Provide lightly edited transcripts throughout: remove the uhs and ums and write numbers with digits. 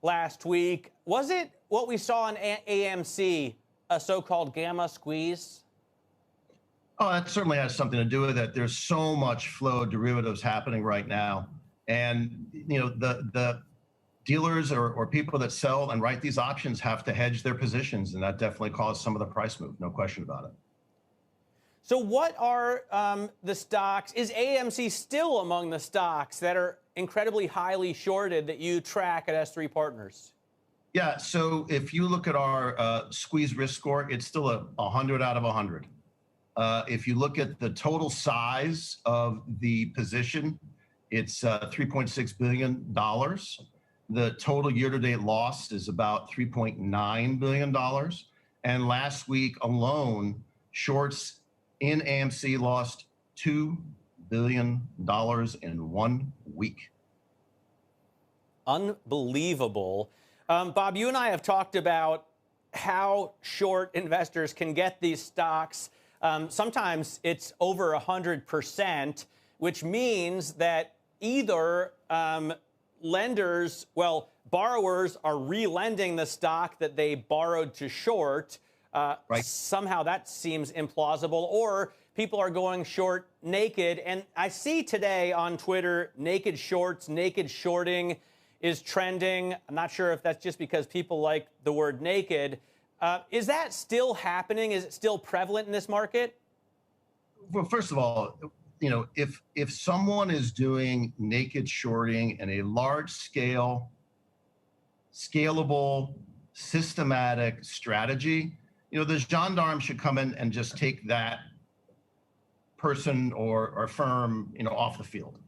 last week. Was it what we saw in AMC, a so-called gamma squeeze? Oh, that certainly has something to do with it. There's so much flow of derivatives happening right now. And, the dealers or people that sell and write these options have to hedge their positions. And that definitely caused some of the price move. No question about it. So what are the stocks? Is AMC still among the stocks that are incredibly highly shorted that you track at S3 Partners? Yeah, so if you look at our squeeze risk score, it's still a 100 out of 100. If you look at the total size of the position, it's $3.6 billion. The total year-to-date loss is about $3.9 billion. And last week alone, shorts in AMC lost $2 billion in 1 week. Unbelievable. Bob, you and I have talked about how short investors can get these stocks. Sometimes it's over 100%, which means that either borrowers are re-lending the stock that they borrowed to short. Right. Somehow that seems implausible, or people are going short naked. And I see today on Twitter, naked shorts, naked shorting is trending. I'm not sure if that's just because people like the word naked. Is that still happening? Is it still prevalent in this market? Well, first of all, if someone is doing naked shorting in a large scale, scalable, systematic strategy, the gendarmes should come in and just take that person or firm, off the field.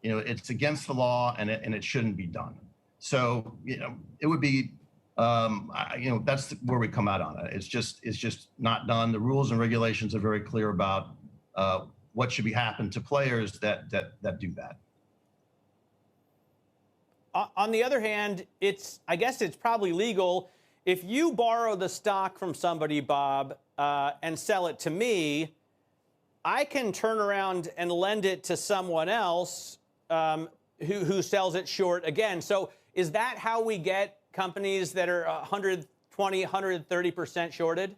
It's against the law and it shouldn't be done. So, it would be, that's where we come out on it. It's just not done. The rules and regulations are very clear about what should be happen to players that do that. On the other hand, I guess it's probably legal. If you borrow the stock from somebody, Bob, and sell it to me, I can turn around and lend it to someone else who sells it short again. So is that how we get companies that are 120, 130% shorted?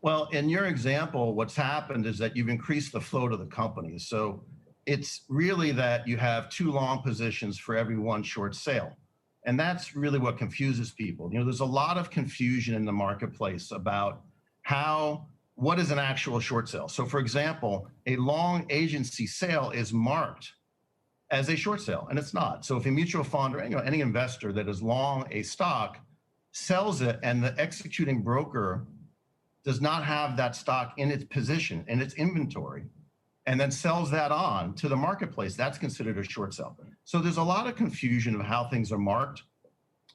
Well, in your example, what's happened is that you've increased the flow to the company. So it's really that you have two long positions for every one short sale. And that's really what confuses people. There's a lot of confusion in the marketplace about what is an actual short sale. So for example, a long agency sale is marked as a short sale, and it's not. So if a mutual fund or any investor that is long a stock sells it and the executing broker does not have that stock in its position, in its inventory, and then sells that on to the marketplace, that's considered a short sale. So there's a lot of confusion of how things are marked.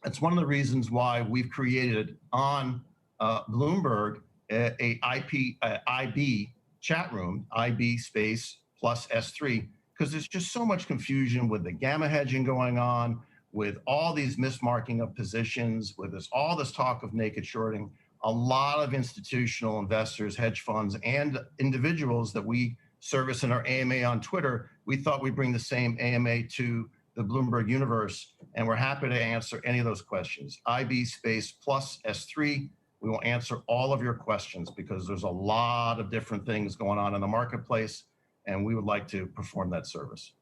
That's one of the reasons why we've created on Bloomberg a IB chat room, IB space plus S3, because there's just so much confusion with the gamma hedging going on, with all these mismarking of positions, with all this talk of naked shorting. A lot of institutional investors, hedge funds, and individuals that we service in our AMA on Twitter, we thought we'd bring the same AMA to the Bloomberg universe, and we're happy to answer any of those questions. IB space plus S3, we will answer all of your questions because there's a lot of different things going on in the marketplace, and we would like to perform that service.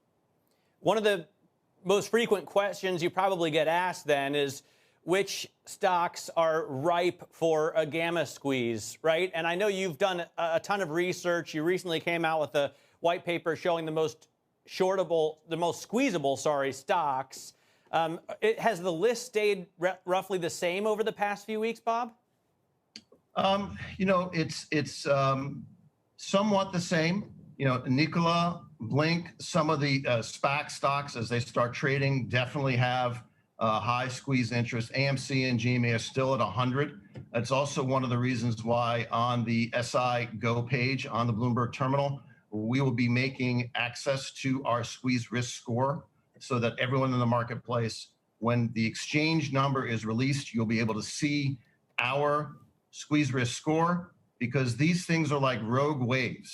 One of the most frequent questions you probably get asked then is, which stocks are ripe for a gamma squeeze, right? And I know you've done a ton of research. You recently came out with a white paper showing the most squeezable, stocks. Has the list stayed roughly the same over the past few weeks, Bob? It's somewhat the same. Nikola, Blink, some of the SPAC stocks as they start trading definitely have high squeeze interest. AMC and GMA are still at 100. That's also one of the reasons why on the SI Go page on the Bloomberg terminal, we will be making access to our squeeze risk score so that everyone in the marketplace, when the exchange number is released, you'll be able to see our squeeze risk score, because these things are like rogue waves.